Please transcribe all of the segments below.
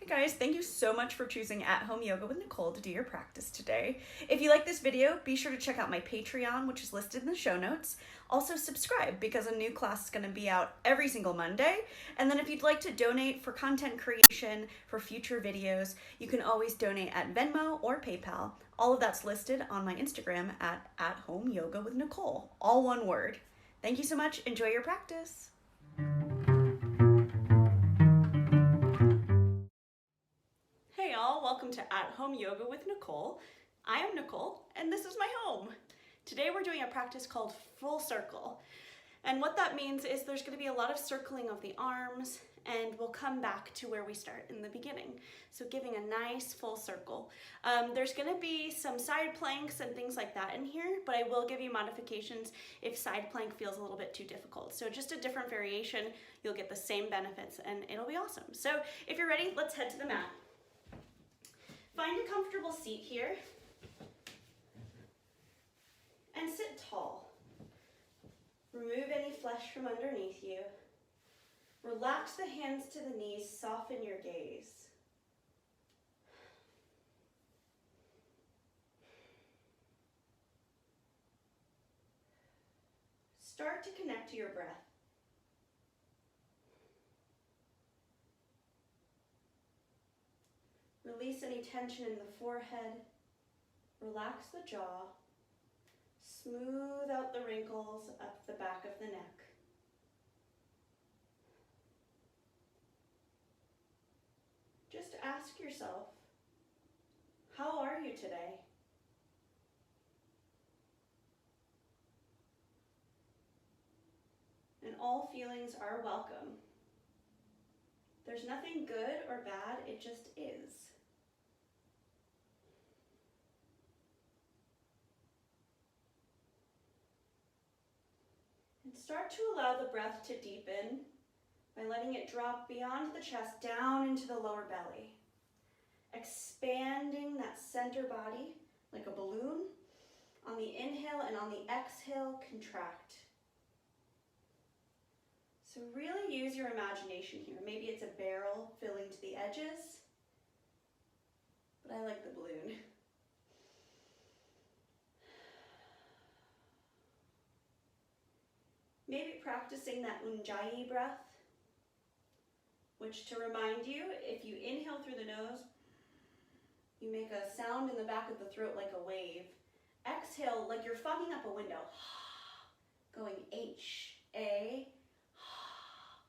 Hey guys, thank you so much for choosing At Home Yoga with Nicole to do your practice today. If you like this video, be sure to check out my Patreon, which is listed in the show notes. Also subscribe because a new class is going to be out every single Monday. And then if you'd like to donate for content creation for future videos, you can always donate at Venmo or PayPal. All of that's listed on my Instagram at Home Yoga with Nicole, all one word. Thank you so much. Enjoy your practice. Hey all, welcome to At Home Yoga with Nicole. I am Nicole and this is my home. Today we're doing a practice called full circle. And what that means is there's going to be a lot of circling of the arms and we'll come back to where we start in the beginning. So giving a nice full circle. There's going to be some side planks and things like that in here, but I will give you modifications if side plank feels a little bit too difficult. So just a different variation, you'll get the same benefits and it'll be awesome. So if you're ready, let's head to the mat. Find a comfortable seat here and sit tall. Remove any flesh from underneath you. Relax the hands to the knees, soften your gaze. Start to connect to your breath. Release any tension in the forehead. Relax the jaw. Smooth out the wrinkles up the back of the neck. Just ask yourself, how are you today? And all feelings are welcome. There's nothing good or bad, it just is. And start to allow the breath to deepen by letting it drop beyond the chest down into the lower belly. Expanding that center body like a balloon. On the inhale and on the exhale, contract. So really use your imagination here. Maybe it's a barrel filling to the edges, but I like the balloon. Maybe practicing that Ujjayi breath, which, to remind you, if you inhale through the nose, you make a sound in the back of the throat like a wave. Exhale like you're fogging up a window. Going H, A,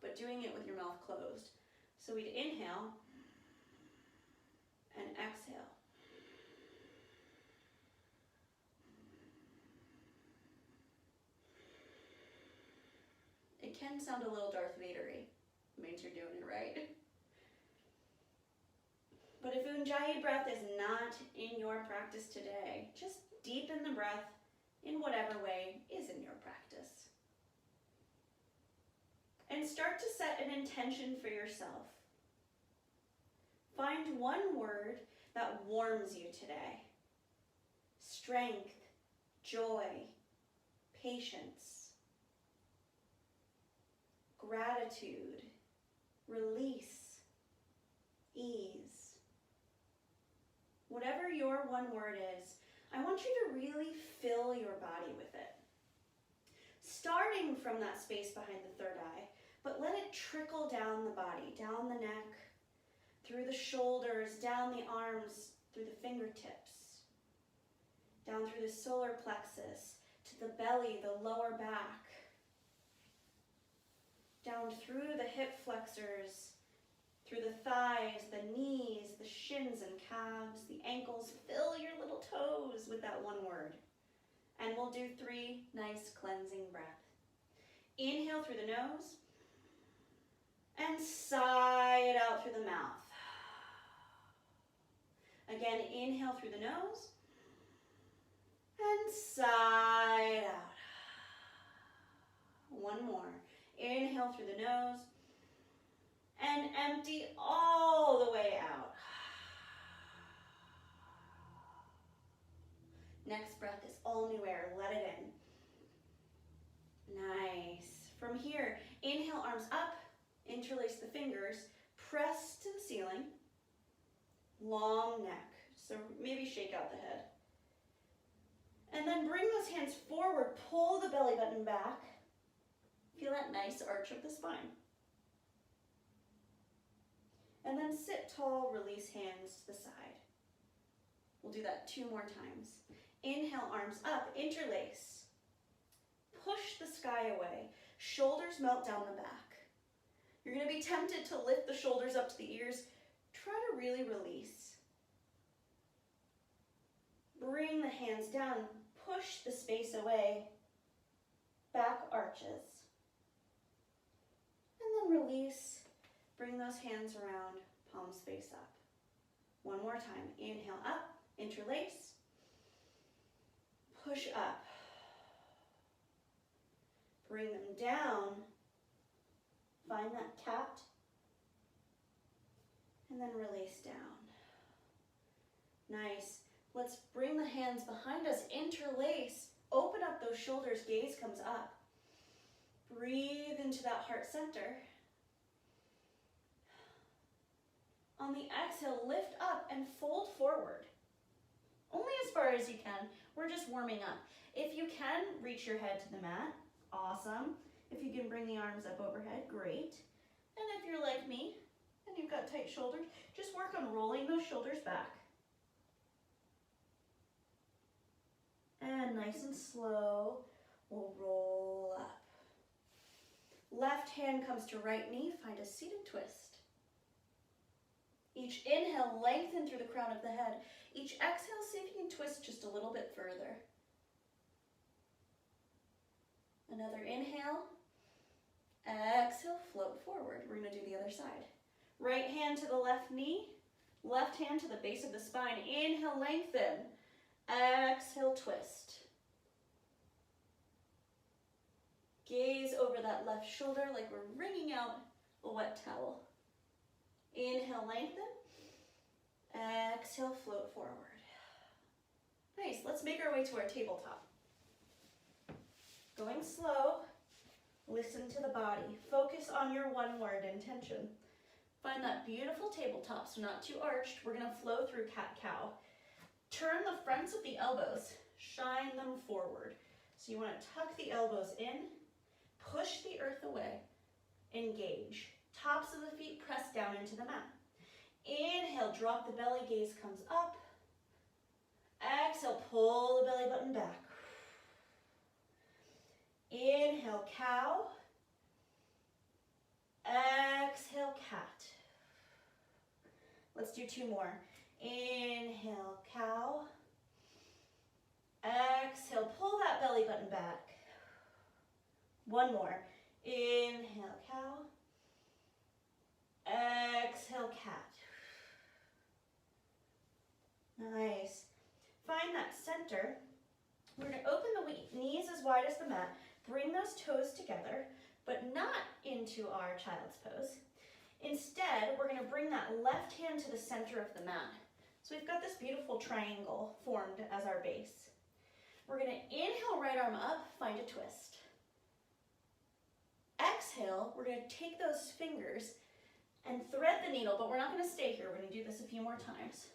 but doing it with your mouth closed. So we'd inhale and exhale. It can sound a little Darth Vader-y. Means you're doing it right. But if Ujjayi breath is not in your practice today, just deepen the breath in whatever way is in your practice. And start to set an intention for yourself. Find one word that warms you today. Strength, joy, patience, gratitude, release, ease. Whatever your one word is, I want you to really fill your body with it. Starting from that space behind the third eye, but let it trickle down the body, down the neck, through the shoulders, down the arms, through the fingertips, down through the solar plexus, to the belly, the lower back, down through the hip flexors, through the thighs, the knees, the shins and calves, the ankles. Fill your little toes with that one word. And we'll do 3 nice cleansing breaths. Inhale through the nose and sigh it out through the mouth. Again, inhale through the nose and sigh it out. One more. Inhale through the nose and empty all the way out. Next breath is all new air. Let it in. Nice. From here, inhale, arms up, interlace the fingers, press to the ceiling, long neck. So maybe shake out the head. And then bring those hands forward, pull the belly button back. Feel that nice arch of the spine. And then sit tall, release hands to the side. We'll do that 2 more times. Inhale, arms up, interlace. Push the sky away. Shoulders melt down the back. You're going to be tempted to lift the shoulders up to the ears. Try to really release. Bring the hands down. Push the space away. Back arches. And then release. Bring those hands around, palms face up. 1 more time. Inhale up, interlace. Push up. Bring them down. Find that cat. And then release down. Nice. Let's bring the hands behind us, interlace. Open up those shoulders, gaze comes up. Breathe into that heart center. On the exhale, lift up and fold forward. Only as far as you can. We're just warming up. If you can, reach your head to the mat. Awesome. If you can bring the arms up overhead, great. And if you're like me and you've got tight shoulders, just work on rolling those shoulders back. And nice and slow, we'll roll up. Left hand comes to right knee, find a seated twist. Each inhale, lengthen through the crown of the head. Each exhale, see if you can twist just a little bit further. Another inhale. Exhale, float forward. We're going to do the other side. Right hand to the left knee. Left hand to the base of the spine. Inhale, lengthen. Exhale, twist. Gaze over that left shoulder like we're wringing out a wet towel. Inhale, lengthen. Exhale, float forward. Nice, let's make our way to our tabletop. Going slow, listen to the body. Focus on your one-word intention. Find that beautiful tabletop, so not too arched. We're gonna flow through cat-cow. Turn the fronts of the elbows, shine them forward. So you wanna tuck the elbows in, push the earth away, engage. Tops of the feet press down into the mat. Inhale, drop the belly, gaze comes up. Exhale, pull the belly button back. Inhale, cow. Exhale, cat. Let's do 2 more. Inhale, cow. Exhale, pull that belly button back. 1 more. Inhale, cow. Exhale, cat. Nice. Find that center. We're going to open the knees as wide as the mat. Bring those toes together, but not into our child's pose. Instead, we're going to bring that left hand to the center of the mat. So we've got this beautiful triangle formed as our base. We're going to inhale, right arm up, find a twist. Exhale, we're going to take those fingers and thread the needle, but we're not going to stay here. We're going to do this a few more times.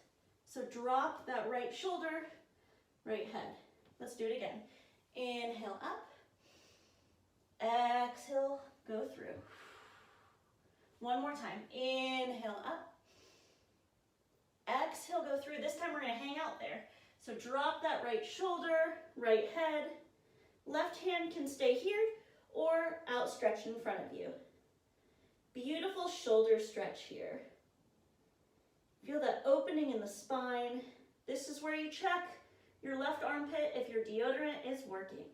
So drop that right shoulder, right head. Let's do it again. Inhale up. Exhale, go through. 1 more time. Inhale up. Exhale, go through. This time we're going to hang out there. So drop that right shoulder, right head. Left hand can stay here or outstretched in front of you. Beautiful shoulder stretch here. Feel that opening in the spine. This is where you check your left armpit if your deodorant is working.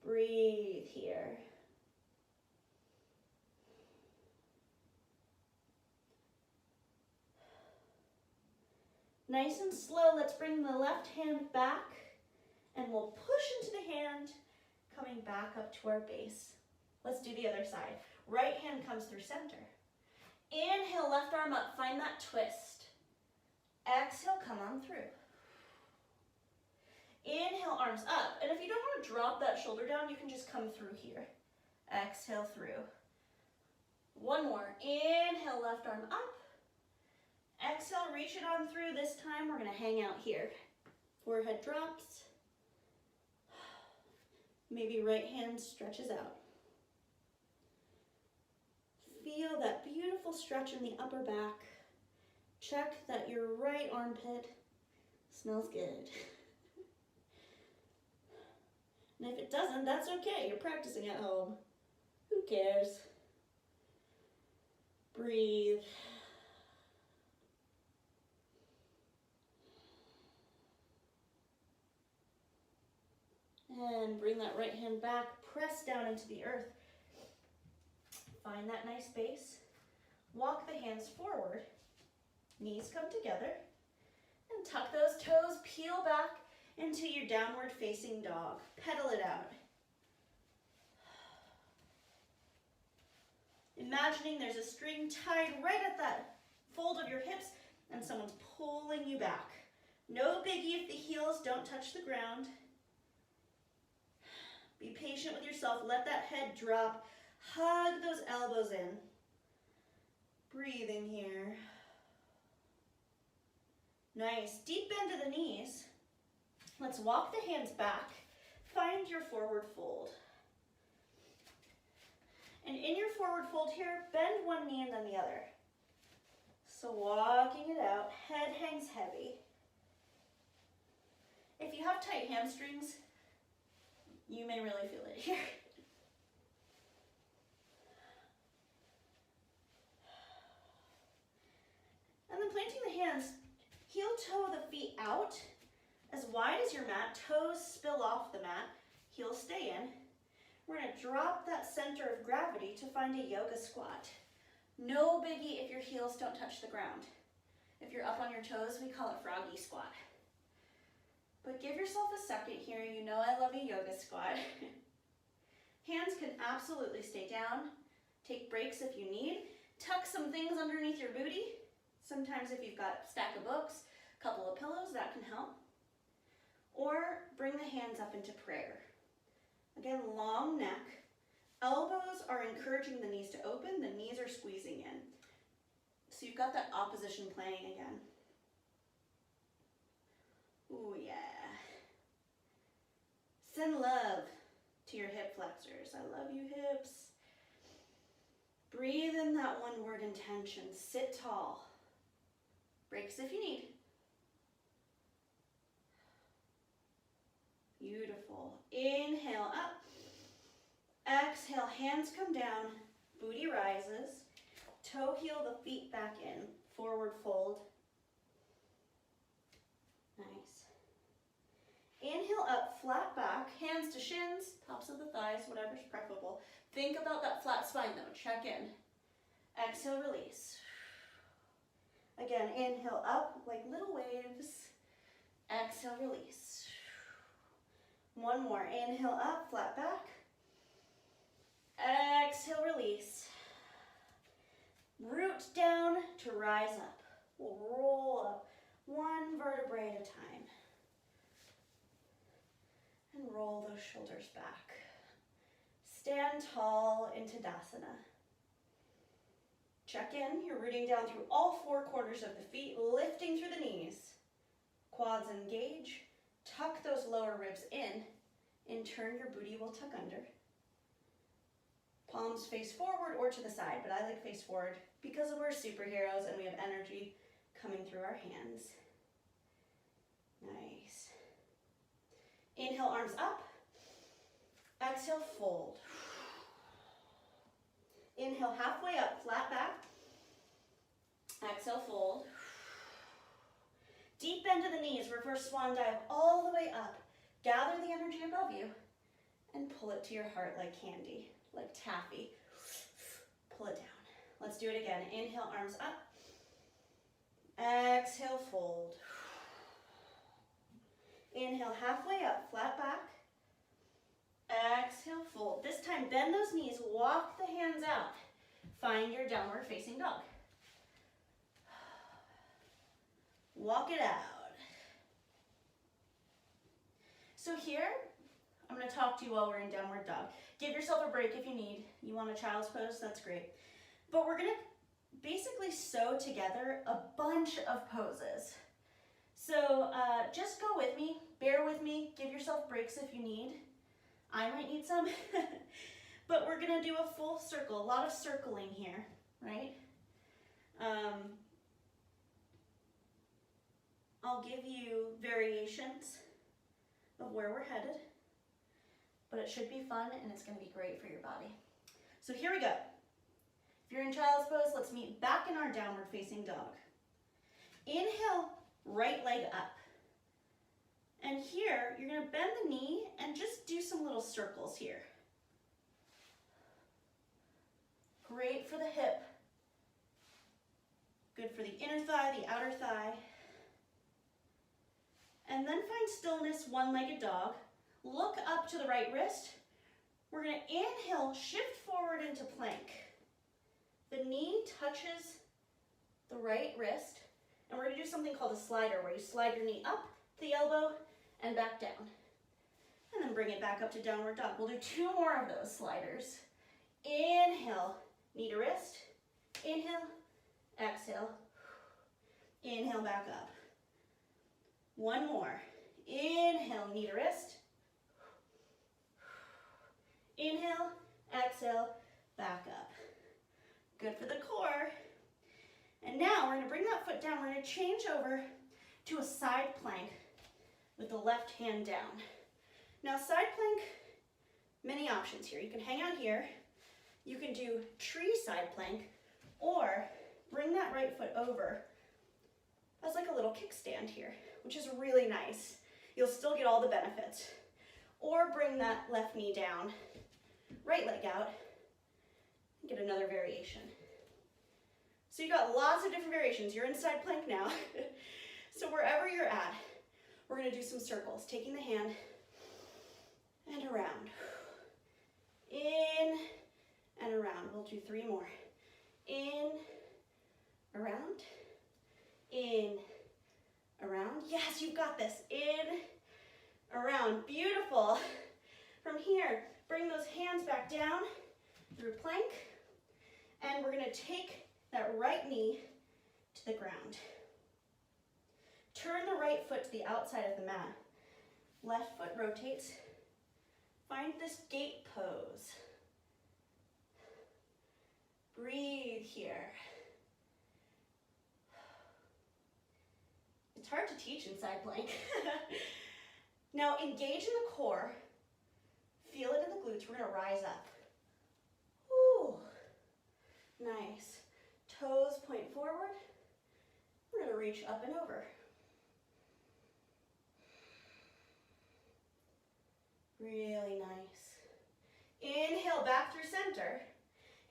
Breathe here. Nice and slow, let's bring the left hand back and we'll push into the hand, coming back up to our base. Let's do the other side. Right hand comes through center. Inhale, left arm up, find that twist. Exhale, come on through. Inhale, arms up. And if you don't want to drop that shoulder down, you can just come through here. Exhale through. One more. Inhale, left arm up. Exhale, reach it on through. This time we're going to hang out here. Forehead drops. Maybe right hand stretches out. Feel that beautiful stretch in the upper back. Check that your right armpit smells good. And if it doesn't, that's okay. You're practicing at home. Who cares? Breathe. And bring that right hand back. Press down into the earth. Find that nice base. Walk the hands forward. Knees come together. And tuck those toes. Peel back into your downward facing dog. Pedal it out. Imagining there's a string tied right at that fold of your hips and someone's pulling you back. No biggie if the heels don't touch the ground. Be patient with yourself. Let that head drop. Hug those elbows in. Breathing here. Nice. Deep bend to the knees. Let's walk the hands back. Find your forward fold. And in your forward fold here, bend one knee and then the other. So walking it out, head hangs heavy. If you have tight hamstrings, you may really feel it here. And then planting the hands, heel toe the feet out as wide as your mat. Toes spill off the mat, heels stay in. We're going to drop that center of gravity to find a yoga squat. No biggie if your heels don't touch the ground. If you're up on your toes, we call it froggy squat. But give yourself a second here. You know I love a yoga squat. Hands can absolutely stay down. Take breaks if you need. Tuck some things underneath your booty. Sometimes if you've got a stack of books, a couple of pillows, that can help. Or bring the hands up into prayer. Again, long neck. Elbows are encouraging the knees to open. The knees are squeezing in. So you've got that opposition playing again. Ooh, yeah. Send love to your hip flexors. I love you, hips. Breathe in that one word intention. Sit tall. Breaks if you need. Beautiful. Inhale up. Exhale, hands come down. Booty rises. Toe heel the feet back in. Forward fold. Nice. Inhale up, flat back. Hands to shins, tops of the thighs, whatever's preferable. Think about that flat spine though. Check in. Exhale, release. Again, inhale up like little waves. Exhale, release. One more. Inhale up, flat back. Exhale, release. Root down to rise up. We'll roll up one vertebrae at a time. And roll those shoulders back. Stand tall into Dasana. Check in. You're rooting down through all four corners of the feet, lifting through the knees. Quads engage. Tuck those lower ribs in. In turn, your booty will tuck under. Palms face forward or to the side, but I like face forward because we're superheroes and we have energy coming through our hands. Nice. Inhale, arms up. Exhale, fold. Inhale, halfway up, flat back. Exhale, fold. Deep bend to the knees, reverse swan dive all the way up. Gather the energy above you and pull it to your heart like candy, like taffy. Pull it down. Let's do it again. Inhale, arms up. Exhale, fold. Inhale, halfway up, flat back. Exhale, fold. This time, bend those knees, walk the hands out. Find your downward facing dog. Walk it out. So here, I'm going to talk to you while we're in downward dog. Give yourself a break if you need. You want a child's pose? That's great. But we're gonna basically sew together a bunch of poses. So just go with me, bear with me, give yourself breaks if you need. I might need some. But we're gonna do a full circle, a lot of circling here, right? I'll give you variations of where we're headed, but it should be fun and it's gonna be great for your body. So here we go. If you're in child's pose, let's meet back in our downward facing dog. Inhale, right leg up. And here, you're gonna bend the knee and just do some little circles here. Great for the hip. Good for the inner thigh, the outer thigh. And then find stillness, one-legged dog. Look up to the right wrist. We're gonna inhale, shift forward into plank. The knee touches the right wrist, and we're gonna do something called a slider, where you slide your knee up to the elbow and back down. And then bring it back up to downward dog. We'll do 2 more of those sliders. Inhale, knee to wrist. Inhale, exhale. Inhale, back up. 1 more. Inhale, knee to wrist. Inhale, exhale, back up. Good for the core. And now we're gonna bring that foot down. We're gonna change over to a side plank with the left hand down. Now side plank, many options here. You can hang out here. You can do tree side plank, or bring that right foot over as like a little kickstand here, which is really nice. You'll still get all the benefits. Or bring that left knee down, right leg out, and get another variation. So you got lots of different variations. You're in side plank now. So wherever you're at, we're gonna do some circles, taking the hand and around. In and around. We'll do 3 more. In, around, in, around. Yes, you've got this. In, around. Beautiful. From here, bring those hands back down through plank, and we're gonna take that right knee to the ground. Turn the right foot to the outside of the mat. Left foot rotates. Find this gate pose. Breathe here. It's hard to teach in side plank. Now engage in the core. Feel it in the glutes. We're gonna rise up. Woo. Nice. Toes point forward. We're gonna reach up and over. Really nice. Inhale back through center.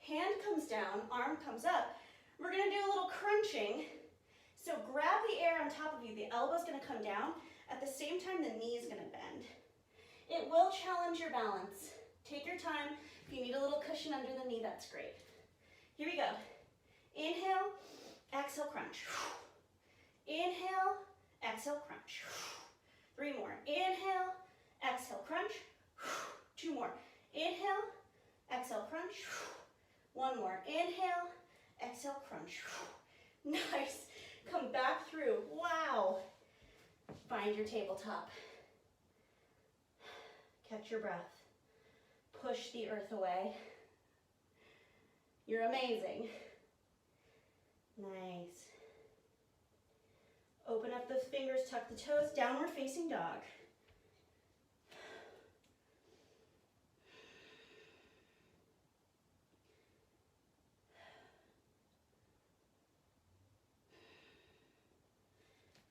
Hand comes down, arm comes up. We're gonna do a little crunching. So grab the air on top of you. The elbow's gonna come down. At the same time, the knee is gonna bend. It will challenge your balance. Take your time. If you need a little cushion under the knee, that's great. Here we go. Inhale, exhale, crunch. Inhale, exhale, crunch. 3 more. Inhale, exhale, crunch. 2 more. Inhale, exhale, crunch. 1 more. Inhale, exhale, crunch. Nice. Come back through. Wow. Find your tabletop. Catch your breath. Push the earth away. You're amazing. Nice. Open up those fingers, tuck the toes, downward facing dog.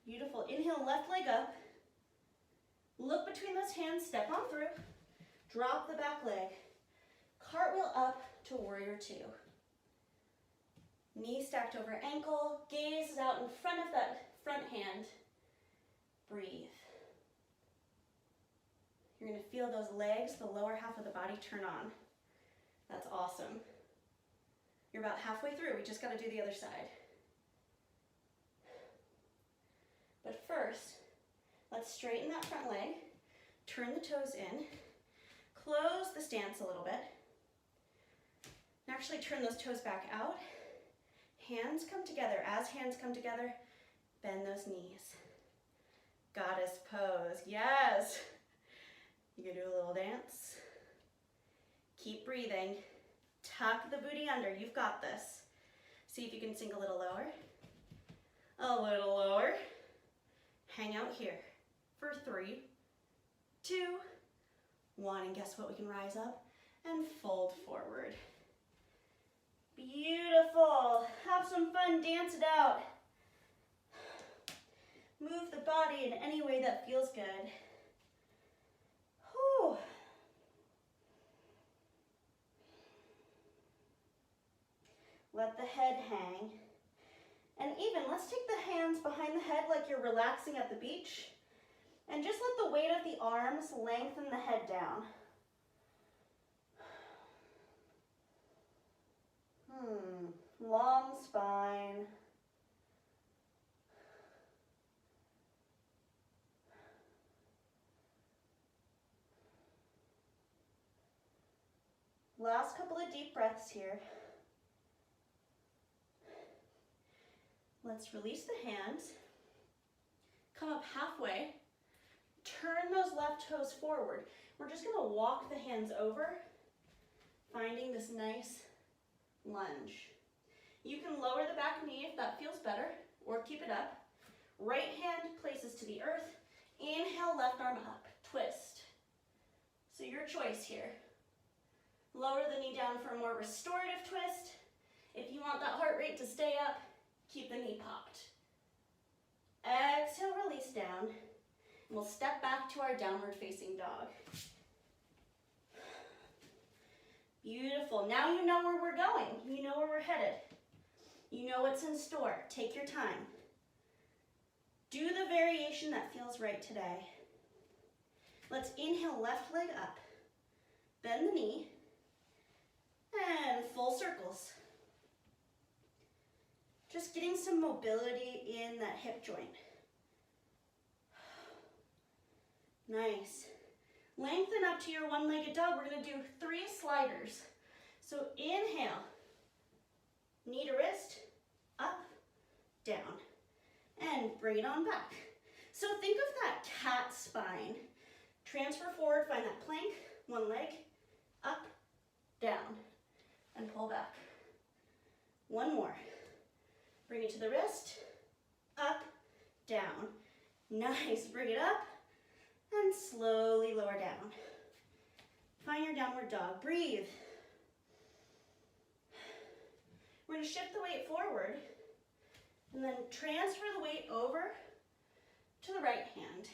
Beautiful. Inhale, left leg up. Look between those hands, step on through. Drop the back leg. Cartwheel up to warrior 2. Knee stacked over ankle, gaze is out in front of that front hand. Breathe. You're gonna feel those legs, the lower half of the body turn on. That's awesome. You're about halfway through, we just gotta do the other side. But first, let's straighten that front leg, turn the toes in, close the stance a little bit, And actually turn those toes back out. Hands come together. As hands come together, bend those knees. Goddess pose, yes. You can do a little dance. Keep breathing. Tuck the booty under, you've got this. See if you can sink a little lower. A little lower. Hang out here for 3, 2, 1, and guess what? We can rise up and fold forward. Beautiful. Have some fun, dance it out. Move the body in any way that feels good. Whew. Let the head hang. And even, let's take the hands behind the head like you're relaxing at the beach. And just let the weight of the arms lengthen the head down. Long spine. Last couple of deep breaths here. Let's release the hands. Come up halfway. Turn those left toes forward. We're just going to walk the hands over, finding this nice lunge. You can lower the back knee if that feels better, or keep it up. Right hand places to the earth. Inhale, left arm up. Twist. So your choice here. Lower the knee down for a more restorative twist. If you want that heart rate to stay up, keep the knee popped. Exhale, release down. And we'll step back to our downward facing dog. Beautiful. Now you know where we're going. You know where we're headed. You know what's in store. Take your time. Do the variation that feels right today. Let's inhale, left leg up. Bend the knee. And full circles. Just getting some mobility in that hip joint. Nice. Lengthen up to your one-legged dog. We're going to do 3 sliders. So inhale, knee to wrist, up, down, and bring it on back. So think of that cat spine. Transfer forward, find that plank, one leg, up, down, and pull back. One more. Bring it to the wrist, up, down. Nice, bring it up, and slowly lower down. Find your downward dog, breathe. We're gonna shift the weight forward, and then transfer the weight over to the right hand.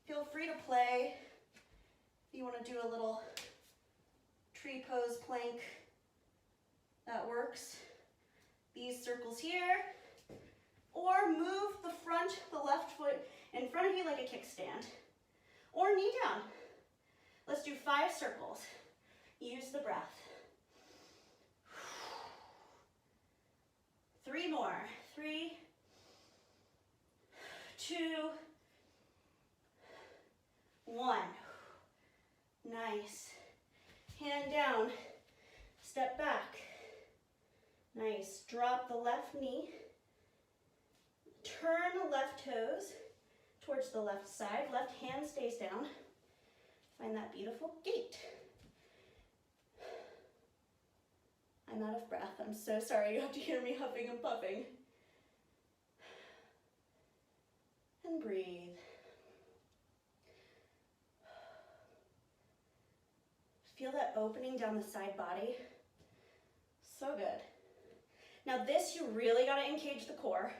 Feel free to play. If you wanna do a little tree pose plank, that works. These circles here, or move the left foot in front of you like a kickstand, or knee down. Let's do 5 circles. Use the breath. 3 more. 3, 2, 1. Nice. Hand down, step back. Nice. Drop the left knee. Turn the left toes towards the left side. Left hand stays down. Find that beautiful gait. I'm out of breath. I'm so sorry. You have to hear me huffing and puffing. And breathe. Feel that opening down the side body. So good. Now this, you really got to engage the core.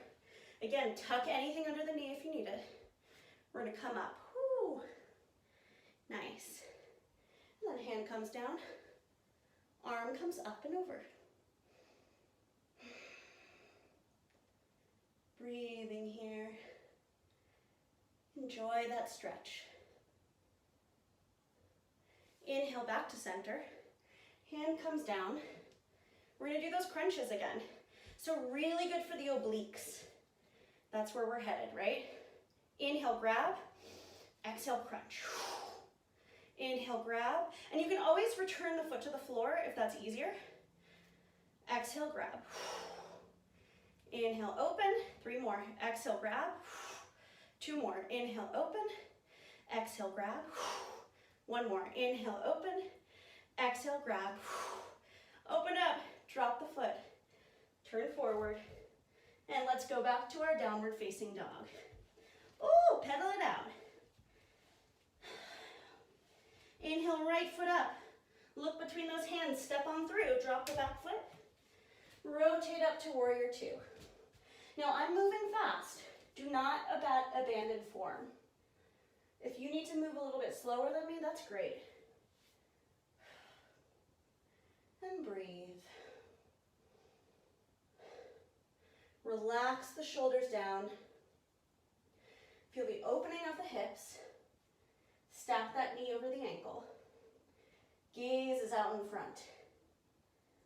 Again, tuck anything under the knee if you need it. We're going to come up. Woo. Nice. And then hand comes down. Arm comes up and over. Breathing here. Enjoy that stretch. Inhale back to center. Hand comes down. We're going to do those crunches again. So really good for the obliques. That's where we're headed, right? Inhale, grab. Exhale, crunch. Inhale, grab. And you can always return the foot to the floor if that's easier. Exhale, grab. Inhale, open. 3 more. Exhale, grab. 2 more. Inhale, open. Exhale, grab. 1 more. Inhale, open. Exhale, grab. Open up. Drop the foot. Turn forward. And let's go back to our downward facing dog. Ooh, pedal it out. Inhale, right foot up. Look between those hands. Step on through. Drop the back foot. Rotate up to warrior 2. Now I'm moving fast. Do not abandon form. If you need to move a little bit slower than me, that's great. And breathe. Relax the shoulders down. Feel the opening of the hips. Stack that knee over the ankle. Gaze is out in front.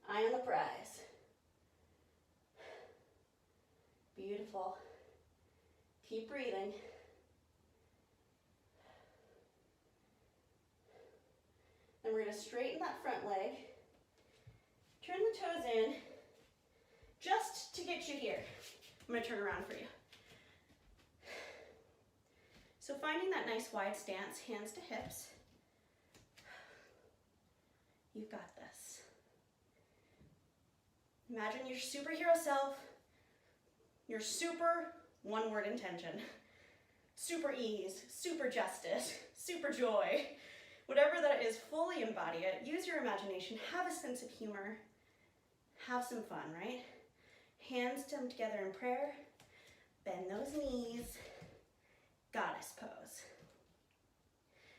Eye on the prize. Beautiful. Keep breathing. Then we're going to straighten that front leg. Turn the toes in just to get you here. I'm going to turn around for you. So finding that nice wide stance, hands to hips. You've got this. Imagine your superhero self, your super one-word intention. Super ease, super justice, super joy. Whatever that is, fully embody it. Use your imagination. Have a sense of humor. Have some fun, right? Hands come together in prayer. Bend those knees. Goddess pose.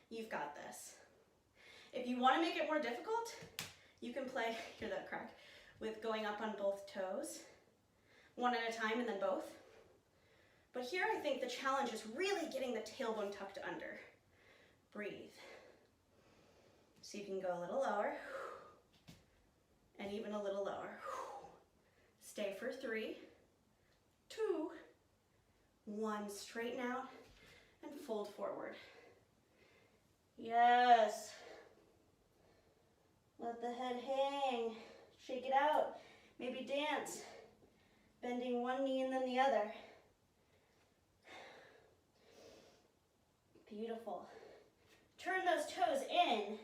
You've got this. If you want to make it more difficult, you can play, hear that crack, with going up on both toes, one at a time and then both. But here I think the challenge is really getting the tailbone tucked under. Breathe. See if you can go a little lower, and even a little lower. Stay for 3, 2, 1. Straighten out and fold forward. Yes. Let the head hang. Shake it out. Maybe dance. Bending one knee and then the other. Beautiful. Turn those toes in.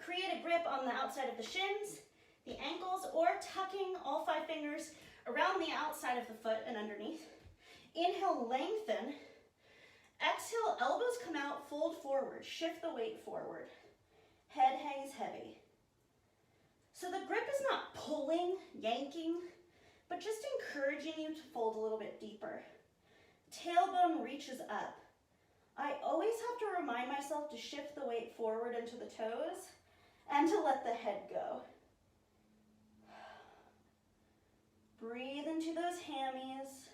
Create a grip on the outside of the shins, the ankles, or tucking all 5 fingers around the outside of the foot and underneath. Inhale, lengthen. Exhale, elbows come out, fold forward. Shift the weight forward. Head hangs heavy. So the grip is not pulling, yanking, but just encouraging you to fold a little bit deeper. Tailbone reaches up. I always have to remind myself to shift the weight forward into the toes and to let the head go. Breathe into those hammies.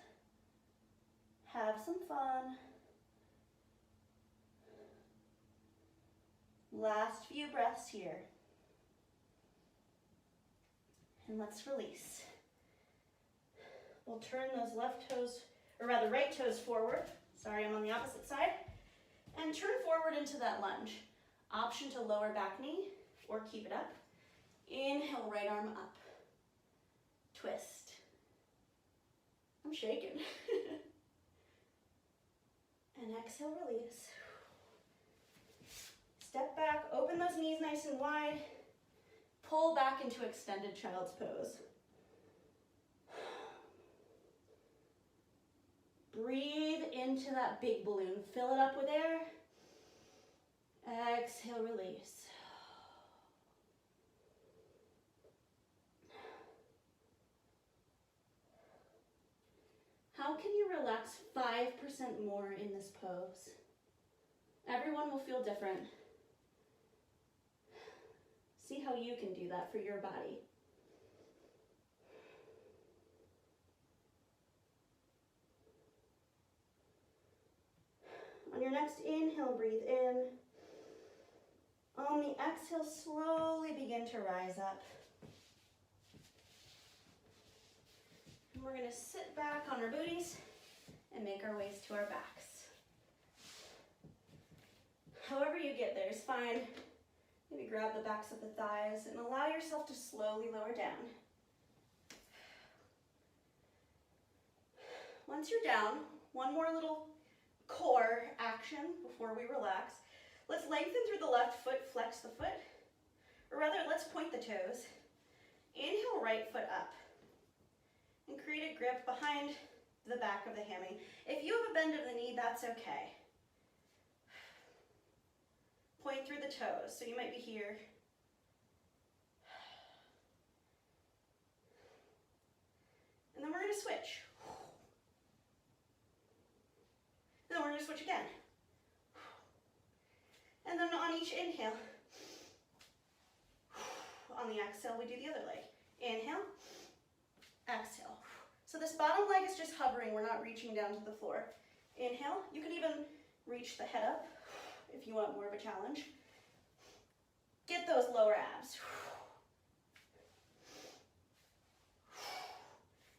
Have some fun. Last few breaths here. And let's release. We'll turn those left toes, or rather right toes forward. Sorry, I'm on the opposite side. And turn forward into that lunge. Option to lower back knee or keep it up. Inhale, right arm up. Twist. I'm shaking. And exhale, release. Step back, open those knees nice and wide. Pull back into extended child's pose. Breathe into that big balloon. Fill it up with air. Exhale, release. How can you relax 5% more in this pose? Everyone will feel different. See how you can do that for your body. On your next inhale, breathe in. On the exhale, slowly begin to rise up. And we're going to sit back on our booties and make our ways to our backs. However you get there is fine. Maybe grab the backs of the thighs and allow yourself to slowly lower down. Once you're down, one more little core action before we relax. Let's lengthen through the left foot, flex the foot, or rather, let's point the toes. Inhale, right foot up, and create a grip behind the back of the hammy. If you have a bend of the knee, that's okay. Point through the toes, so you might be here. And then we're going to switch. And then we're going to switch again. And then on each inhale, on the exhale, we do the other leg. Inhale, exhale. So this bottom leg is just hovering. We're not reaching down to the floor. Inhale. You can even reach the head up if you want more of a challenge. Get those lower abs.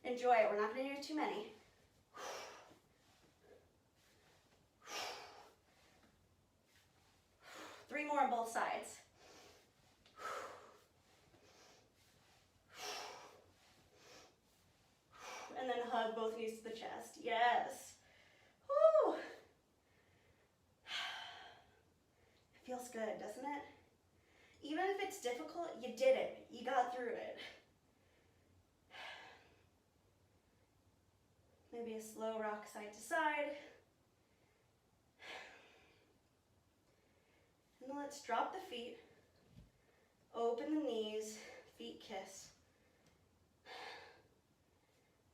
Enjoy it. We're not going to do too many. Three more on both sides. And then hug both knees to the chest. Yes. Woo. It feels good, doesn't it? Even if it's difficult, you did it. You got through it. Maybe a slow rock side to side. And then let's drop the feet. Open the knees, feet kiss.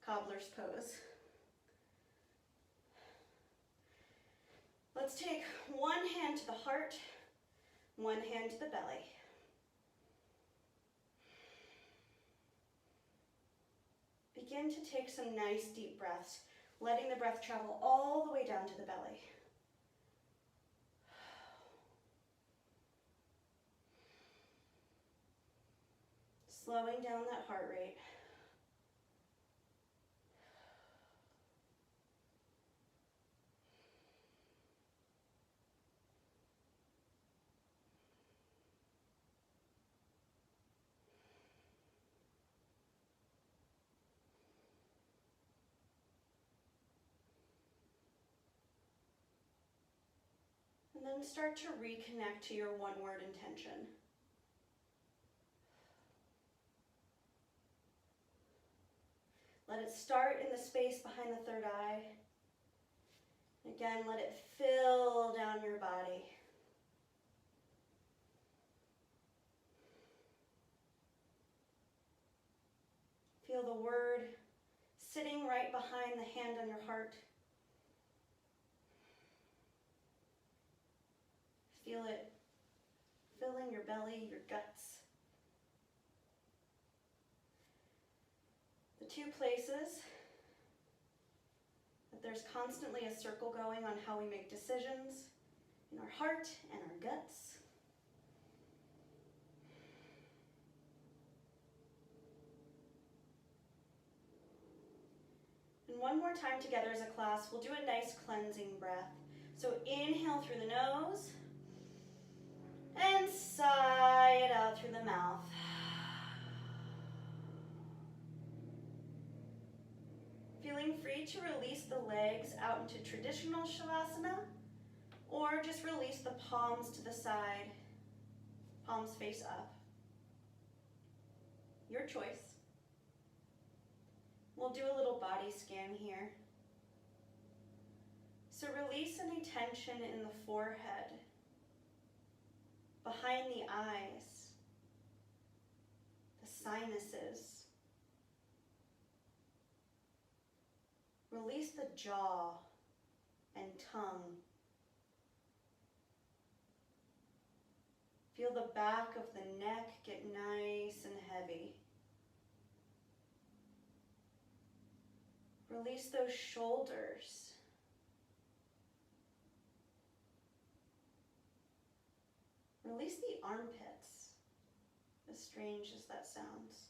Cobbler's pose. Let's take one hand to the heart, one hand to the belly. Begin to take some nice deep breaths, letting the breath travel all the way down to the belly. Slowing down that heart rate. And then start to reconnect to your one-word intention. Let it start in the space behind the third eye. Again, let it fill down your body. Feel the word sitting right behind the hand on your heart. Feel it filling your belly, your guts. The two places that there's constantly a circle going on how we make decisions in our heart and our guts. And one more time together as a class, we'll do a nice cleansing breath. So inhale through the nose and sigh it out through the mouth. Feeling free to release the legs out into traditional shavasana, or just release the palms to the side, palms face up. Your choice. We'll do a little body scan here. So release any tension in the forehead, behind the eyes, the sinuses. Release the jaw and tongue. Feel the back of the neck get nice and heavy. Release those shoulders. Release the armpits, as strange as that sounds.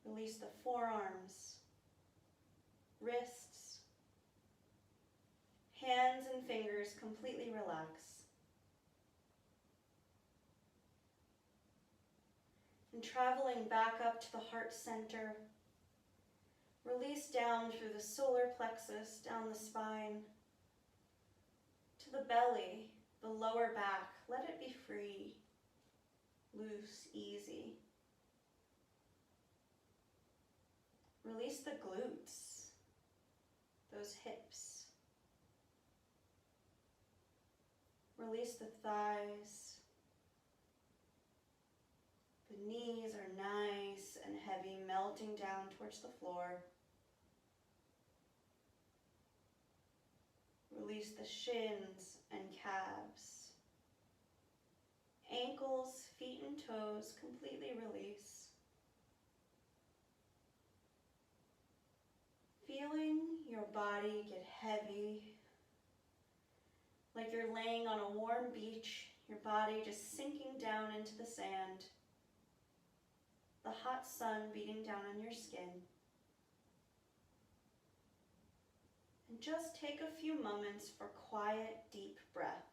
Release the forearms, wrists, hands and fingers completely relax. And traveling back up to the heart center, Release down through the solar plexus, down the spine, to the belly, the lower back. Let it be free, loose, easy. Release the glutes, those hips. Release the thighs. The knees are nice and heavy, melting down towards the floor. Release the shins and calves. Ankles, feet, and toes completely release. Feeling your body get heavy, like you're laying on a warm beach, your body just sinking down into the sand, the hot sun beating down on your skin. And just take a few moments for quiet, deep breath.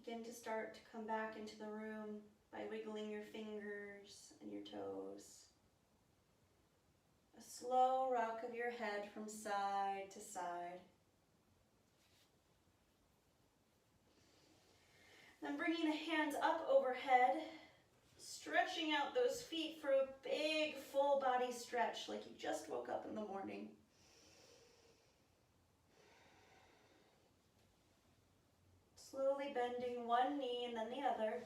Begin to start to come back into the room by wiggling your fingers and your toes. A slow rock of your head from side to side. Then bringing the hands up overhead, stretching out those feet for a big full body stretch like you just woke up in the morning. Slowly bending one knee and then the other,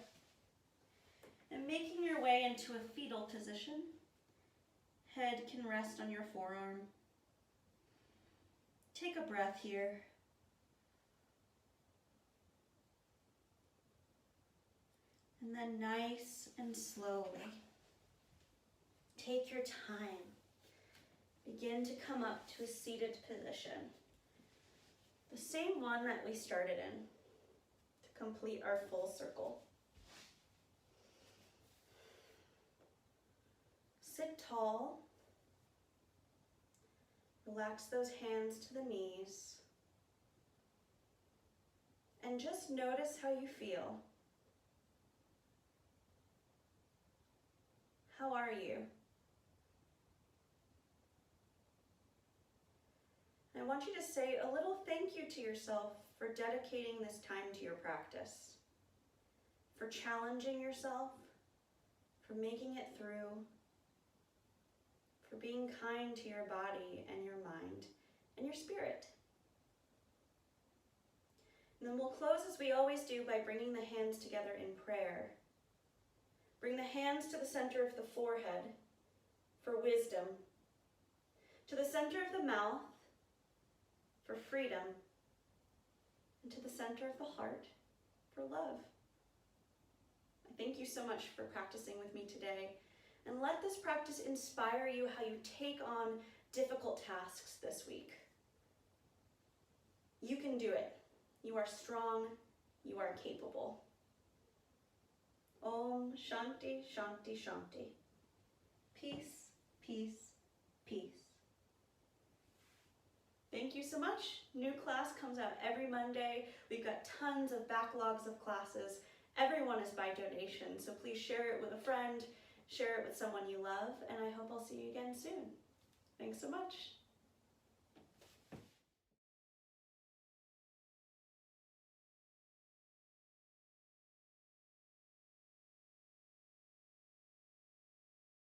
and making your way into a fetal position. Head can rest on your forearm. Take a breath here. And then nice and slowly, take your time. Begin to come up to a seated position. The same one that we started in. Complete our full circle. Sit tall. Relax those hands to the knees. And just notice how you feel. How are you? I want you to say a little thank you to yourself for dedicating this time to your practice, for challenging yourself, for making it through, for being kind to your body and your mind and your spirit. And then we'll close as we always do by bringing the hands together in prayer. Bring the hands to the center of the forehead for wisdom, to the center of the mouth for freedom, and to the center of the heart for love. I thank you so much for practicing with me today, and let this practice inspire you how you take on difficult tasks this week. You can do it. You are strong. You are capable. Om Shanti Shanti Shanti. Peace, peace, peace. Thank you so much. New class comes out every Monday. We've got tons of backlogs of classes. Everyone is by donation, so please share it with a friend, share it with someone you love, and I hope I'll see you again soon. Thanks so much.